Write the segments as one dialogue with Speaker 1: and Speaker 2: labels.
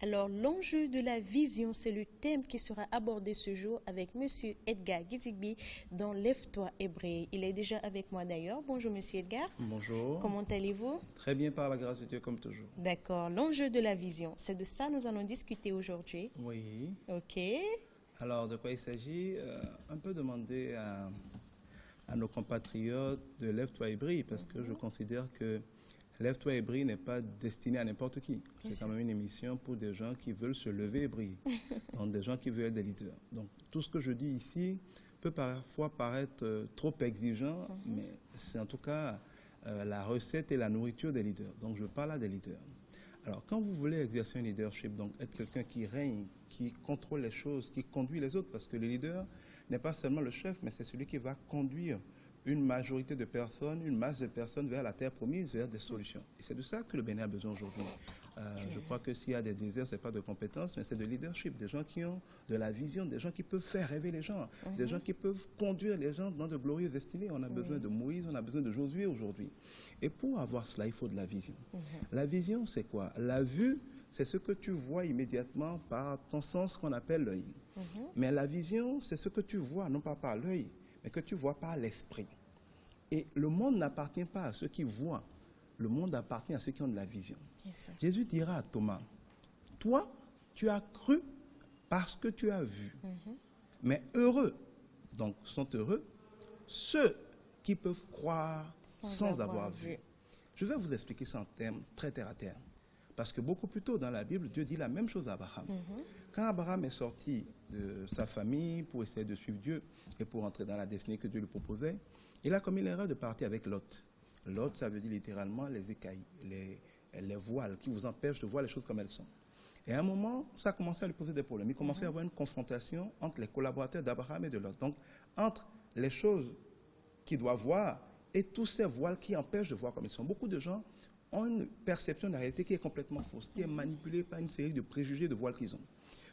Speaker 1: Alors, l'enjeu de la vision, c'est le thème qui sera abordé ce jour avec M. Edgar Gidigbi dans Lève-toi et brille. Il est déjà avec moi d'ailleurs. Bonjour M. Edgar.
Speaker 2: Bonjour.
Speaker 1: Comment allez-vous?
Speaker 2: Très bien par la grâce de Dieu comme toujours.
Speaker 1: D'accord. L'enjeu de la vision, c'est de ça que nous allons discuter aujourd'hui.
Speaker 2: Oui.
Speaker 1: Ok.
Speaker 2: Alors, de quoi il s'agit? Un peu demander à nos compatriotes de Lève-toi et brille, parce que je considère que Lève-toi et brille n'est pas destiné à n'importe qui. C'est quand même une émission pour des gens qui veulent se lever et briller. Donc, des gens qui veulent être des leaders. Donc, tout ce que je dis ici peut parfois paraître trop exigeant, mais c'est en tout cas la recette et la nourriture des leaders. Donc, je parle là des leaders. Alors, quand vous voulez exercer un leadership, donc être quelqu'un qui règne, qui contrôle les choses, qui conduit les autres, parce que le leader n'est pas seulement le chef, mais c'est celui qui va conduire une majorité de personnes, une masse de personnes vers la terre promise, vers des solutions. Et c'est de ça que le Bénin a besoin aujourd'hui. Je crois que s'il y a des déserts, ce n'est pas de compétences, mais c'est de leadership, des gens qui ont de la vision, des gens qui peuvent faire rêver les gens, des gens qui peuvent conduire les gens dans de glorieuses destinées. On a besoin de Moïse, on a besoin de Josué aujourd'hui. Et pour avoir cela, il faut de la vision. La vision, c'est quoi? La vue, c'est ce que tu vois immédiatement par ton sens qu'on appelle l'œil. Mais la vision, c'est ce que tu vois, non pas par l'œil, mais que tu vois par l'esprit. Et le monde n'appartient pas à ceux qui voient, le monde appartient à ceux qui ont de la vision. Jésus dira à Thomas, toi, tu as cru parce que tu as vu. Mais heureux, donc sont heureux, ceux qui peuvent croire sans avoir vu. Je vais vous expliquer ça en termes très terre à terre. Parce que beaucoup plus tôt dans la Bible, Dieu dit la même chose à Abraham. Quand Abraham est sorti de sa famille pour essayer de suivre Dieu et pour entrer dans la destinée que Dieu lui proposait, il a commis l'erreur de partir avec Lot. Lot, ça veut dire littéralement les écailles, les voiles qui vous empêchent de voir les choses comme elles sont. Et à un moment, ça a commencé à lui poser des problèmes. Il commençait à avoir une confrontation entre les collaborateurs d'Abraham et de Lot. Donc, entre les choses qu'il doit voir et tous ces voiles qui empêchent de voir comme ils sont. Beaucoup de gens ont une perception de la réalité qui est complètement fausse, qui est manipulée par une série de préjugés, de voiles qu'ils ont.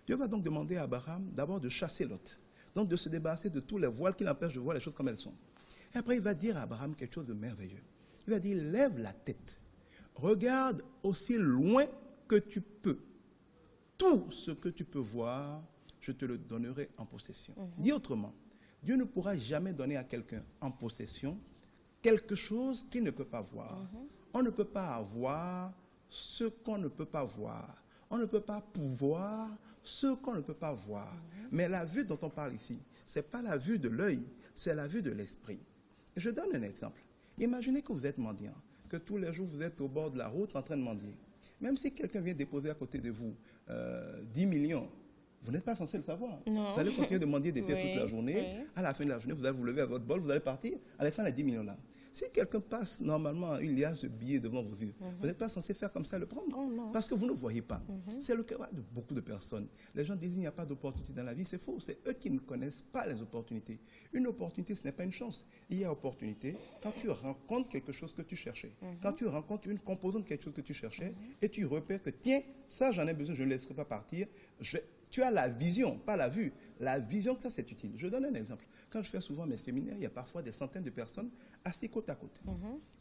Speaker 2: Dieu va donc demander à Abraham d'abord de chasser Lot, donc de se débarrasser de tous les voiles qui l'empêchent de voir les choses comme elles sont. Et après, il va dire à Abraham quelque chose de merveilleux. Il va dire, lève la tête, regarde aussi loin que tu peux. Tout ce que tu peux voir, je te le donnerai en possession. Dit autrement, Dieu ne pourra jamais donner à quelqu'un en possession quelque chose qu'il ne peut pas voir. On ne peut pas avoir ce qu'on ne peut pas voir. On ne peut pas pouvoir ce qu'on ne peut pas voir. Mais la vue dont on parle ici, ce n'est pas la vue de l'œil, c'est la vue de l'esprit. Je donne un exemple. Imaginez que vous êtes mendiant, que tous les jours vous êtes au bord de la route en train de mendier. Même si quelqu'un vient déposer à côté de vous 10 millions, vous n'êtes pas censé le savoir.
Speaker 1: Non.
Speaker 2: Vous allez continuer de mendier des pièces toute la journée. À la fin de la journée, vous allez vous lever à votre bol, vous allez partir. À la fin, il y a 10 millions là. Si quelqu'un passe normalement une liasse de billets devant vos yeux, vous n'êtes pas censé faire comme ça, le prendre. Parce que vous ne voyez pas. C'est le cas de beaucoup de personnes. Les gens disent qu'il n'y a pas d'opportunité dans la vie. C'est faux. C'est eux qui ne connaissent pas les opportunités. Une opportunité, ce n'est pas une chance. Il y a opportunité quand tu rencontres quelque chose que tu cherchais. Quand tu rencontres une composante de quelque chose que tu cherchais et tu repères que, tiens, ça j'en ai besoin, je ne le laisserai pas partir. Tu as la vision, pas la vue. La vision que ça, c'est utile. Je donne un exemple. Quand je fais souvent mes séminaires, il y a parfois des centaines de personnes assises côte à côte.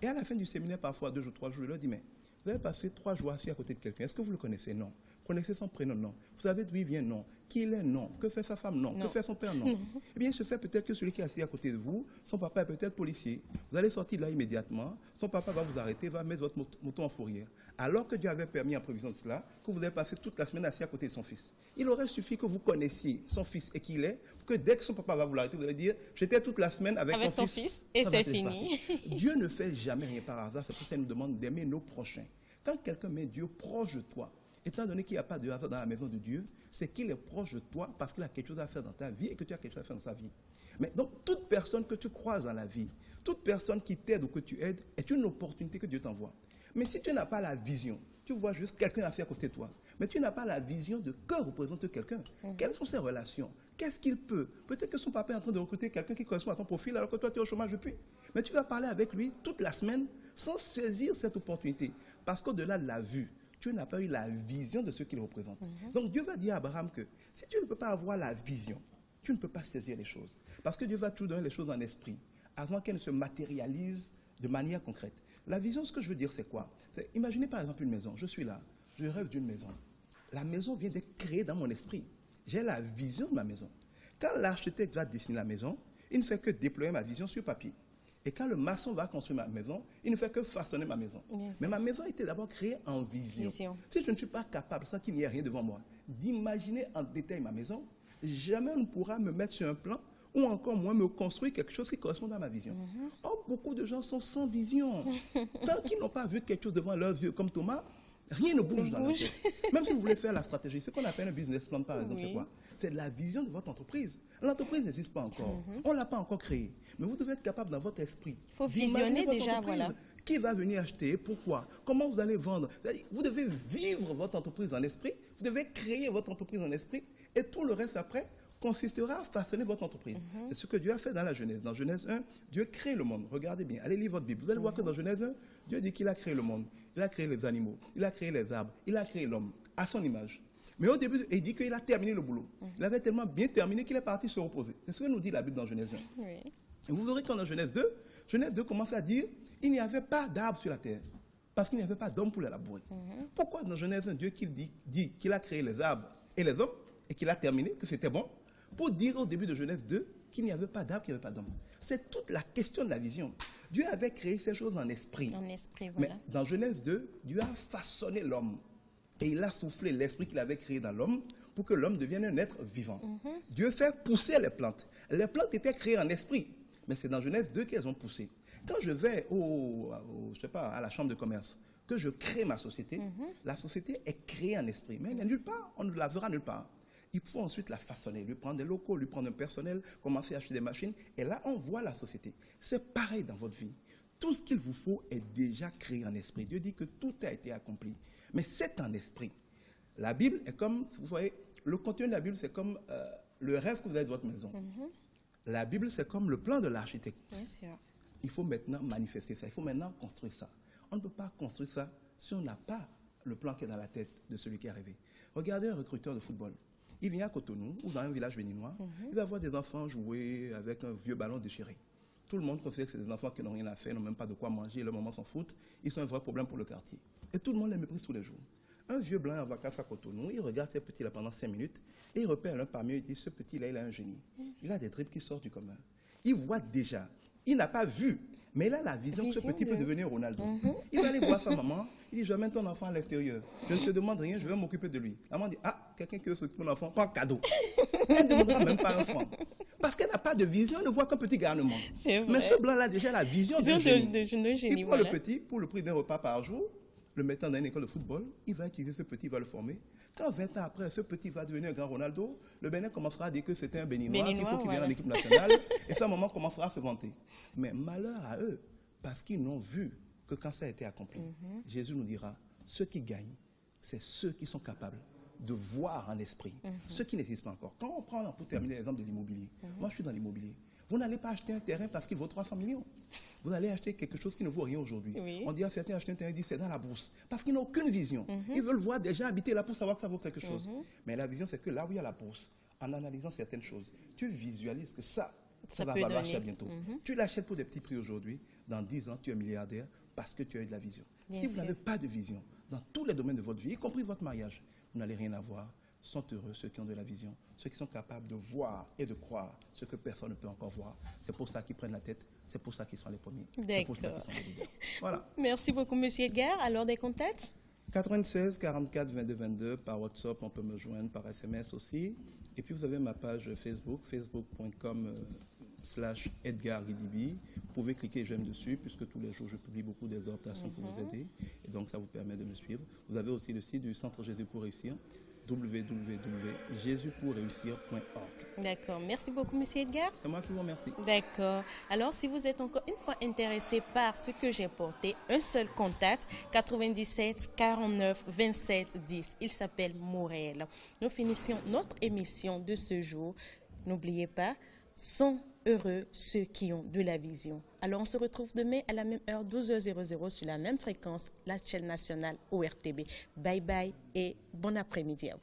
Speaker 2: Et à la fin du séminaire, parfois 2 jours, 3 jours, je leur dis, mais vous avez passé 3 jours assis à côté de quelqu'un. Est-ce que vous le connaissez? Non. Vous connaissez son prénom? Non. Vous savez d'où il vient? Non. Qui il est? Non. Que fait sa femme? Non. Que fait son père? Non. Eh bien, il se fait peut-être que celui qui est assis à côté de vous, son papa est peut-être policier. Vous allez sortir là immédiatement. Son papa va vous arrêter, va mettre votre moto en fourrière. Alors que Dieu avait permis en prévision de cela, que vous avez passé toute la semaine assis à côté de son fils. Il aurait suffi que vous connaissiez son fils et qui il est, pour que dès que son papa va vous l'arrêter, vous allez dire, j'étais toute la semaine avec ton fils.
Speaker 1: Et c'est fini.
Speaker 2: Dieu ne fait jamais rien par hasard. C'est pour ça qu'il nous demande d'aimer nos prochains. Quand quelqu'un met Dieu proche de toi, étant donné qu'il n'y a pas de hasard dans la maison de Dieu, c'est qu'il est proche de toi parce qu'il a quelque chose à faire dans ta vie et que tu as quelque chose à faire dans sa vie. Mais donc, toute personne que tu croises dans la vie, toute personne qui t'aide ou que tu aides, est une opportunité que Dieu t'envoie. Mais si tu n'as pas la vision, tu vois juste quelqu'un assis à côté de toi, mais tu n'as pas la vision de que représente quelqu'un. Quelles sont ses relations? Qu'est-ce qu'il peut? Peut-être que son papa est en train de recruter quelqu'un qui correspond à ton profil alors que toi tu es au chômage depuis. Mais tu vas parler avec lui toute la semaine sans saisir cette opportunité. Parce qu'au-delà de la vue, tu n'as pas eu la vision de ce qu'il représente. Donc Dieu va dire à Abraham que si tu ne peux pas avoir la vision, tu ne peux pas saisir les choses. Parce que Dieu va toujours donner les choses en esprit avant qu'elles ne se matérialisent de manière concrète. La vision, ce que je veux dire, c'est quoi? Imaginez par exemple une maison. Je suis là, je rêve d'une maison. La maison vient d'être créée dans mon esprit. J'ai la vision de ma maison. Quand l'architecte va dessiner la maison, il ne fait que déployer ma vision sur papier. Et quand le maçon va construire ma maison, il ne fait que façonner ma maison. Mais ma maison a été d'abord créée en vision. Si je ne suis pas capable, sans qu'il n'y ait rien devant moi, d'imaginer en détail ma maison, jamais on ne pourra me mettre sur un plan ou encore moins me construire quelque chose qui correspond à ma vision. Or, beaucoup de gens sont sans vision. Tant qu'ils n'ont pas vu quelque chose devant leurs yeux, comme Thomas, rien ne bouge dans leur tête. Même si vous voulez faire la stratégie, ce qu'on appelle un business plan, par exemple, c'est quoi? C'est de la vision de votre entreprise. L'entreprise n'existe pas encore. On ne l'a pas encore créée. Mais vous devez être capable dans votre esprit.
Speaker 1: Il faut visionner déjà, voilà.
Speaker 2: Qui va venir acheter? Pourquoi? Comment vous allez vendre? Vous devez vivre votre entreprise en esprit. Vous devez créer votre entreprise en esprit. Et tout le reste après consistera à façonner votre entreprise. C'est ce que Dieu a fait dans la Genèse. Dans Genèse 1, Dieu crée le monde. Regardez bien, allez lire votre Bible. Vous allez voir que dans Genèse 1, Dieu dit qu'il a créé le monde. Il a créé les animaux, il a créé les arbres, il a créé l'homme à son image. Mais au début, il dit qu'il a terminé le boulot. Il avait tellement bien terminé qu'il est parti se reposer. C'est ce que nous dit la Bible dans Genèse 1. Et vous verrez qu'en Genèse 2 commence à dire il n'y avait pas d'arbre sur la terre parce qu'il n'y avait pas d'homme pour les labourer. Pourquoi dans Genèse 1, Dieu dit qu'il a créé les arbres et les hommes et qu'il a terminé, que c'était bon, pour dire au début de Genèse 2 qu'il n'y avait pas d'arbre, qu'il n'y avait pas d'homme? C'est toute la question de la vision. Dieu avait créé ces choses en esprit.
Speaker 1: En esprit, voilà.
Speaker 2: Mais dans Genèse 2, Dieu a façonné l'homme. Et il a soufflé l'esprit qu'il avait créé dans l'homme pour que l'homme devienne un être vivant. Dieu fait pousser les plantes. Les plantes étaient créées en esprit. Mais c'est dans Genèse 2 qu'elles ont poussé. Quand je vais je sais pas, à la chambre de commerce, que je crée ma société, la société est créée en esprit. Mais elle n'est nulle part. On ne la verra nulle part. Il faut ensuite la façonner, lui prendre des locaux, lui prendre un personnel, commencer à acheter des machines. Et là, on voit la société. C'est pareil dans votre vie. Tout ce qu'il vous faut est déjà créé en esprit. Dieu dit que tout a été accompli. Mais c'est en esprit. La Bible est comme, vous voyez, le contenu de la Bible, c'est comme le rêve que vous avez de votre maison. La Bible, c'est comme le plan de l'architecte. Il faut maintenant manifester ça. Il faut maintenant construire ça. On ne peut pas construire ça si on n'a pas le plan qui est dans la tête de celui qui est arrivé. Regardez un recruteur de football. Il vient à Cotonou ou dans un village béninois. Il va voir des enfants jouer avec un vieux ballon déchiré. Tout le monde considère que c'est des enfants qui n'ont rien à faire, n'ont même pas de quoi manger, le moment s'en foutent. Ils sont un vrai problème pour le quartier. Et tout le monde les méprise tous les jours. Un vieux blanc en vacances à Cotonou, il regarde ces petits-là pendant 5 minutes et il repère l'un parmi eux et dit, ce petit-là, il a un génie. Il a des dribbles qui sortent du commun. Il voit déjà. Il n'a pas vu, mais il a la vision que ce petit peut devenir Ronaldo. Il va aller voir sa maman. Il dit, je mets ton enfant à l'extérieur. Je ne te demande rien, je vais m'occuper de lui. La maman dit, ah, quelqu'un qui veut s'occuper de mon enfant, prends cadeau. Elle ne demandera même pas un franc. Parce qu'elle n'a pas de vision, elle ne voit qu'un petit garnement. Mais ce blanc-là, déjà, la vision d'un génie. Il prend le petit pour le prix d'un repas par jour, le mettant dans une école de football, il va utiliser ce petit, il va le former. Quand 20 ans après, ce petit va devenir un grand Ronaldo, le Bénin commencera à dire que c'était un Béninois, qu'il faut qu'il vienne en équipe nationale, et sa maman commencera à se vanter. Mais malheur à eux, parce qu'ils n'ont vu que quand ça a été accompli. Jésus nous dira, ceux qui gagnent, c'est ceux qui sont capables de voir en esprit, ceux qui n'existent pas encore. Quand on prend, pour terminer l'exemple de l'immobilier, moi je suis dans l'immobilier. Vous n'allez pas acheter un terrain parce qu'il vaut 300 millions. Vous allez acheter quelque chose qui ne vaut rien aujourd'hui. On dit à certains acheter un terrain, ils disent c'est dans la bourse. Parce qu'ils n'ont aucune vision. Ils veulent voir des gens habiter là pour savoir que ça vaut quelque chose. Mais la vision, c'est que là où il y a la bourse, en analysant certaines choses, tu visualises que ça va valoir cher bientôt. Tu l'achètes pour des petits prix aujourd'hui. Dans 10 ans, tu es milliardaire parce que tu as eu de la vision. Si vous n'avez pas de vision dans tous les domaines de votre vie, y compris votre mariage, vous n'allez rien avoir. Sont heureux ceux qui ont de la vision, ceux qui sont capables de voir et de croire ce que personne ne peut encore voir. C'est pour ça qu'ils prennent la tête, c'est pour ça qu'ils sont les premiers. C'est pour ça qu'ils sont les leaders. Voilà.
Speaker 1: Merci beaucoup, M. Edgar. Alors, des contacts?
Speaker 2: 96 44 22 22, par WhatsApp, on peut me joindre, par SMS aussi. Et puis, vous avez ma page Facebook, facebook.com/Edgar Guidibi. Vous pouvez cliquer j'aime dessus, puisque tous les jours, je publie beaucoup d'exhortations pour vous aider. Et donc, ça vous permet de me suivre. Vous avez aussi le site du Centre Jésus pour réussir, www.jesuspourréussir.org.
Speaker 1: D'accord. Merci beaucoup, M. Edgar.
Speaker 2: C'est moi qui vous remercie.
Speaker 1: D'accord. Alors, si vous êtes encore une fois intéressé par ce que j'ai porté, un seul contact, 97 49 27 10. Il s'appelle Morel. Nous finissons notre émission de ce jour. N'oubliez pas, sont heureux ceux qui ont de la vision. Alors, on se retrouve demain à la même heure, 12h00, sur la même fréquence, la chaîne nationale ORTB. Bye bye et bon après-midi à vous.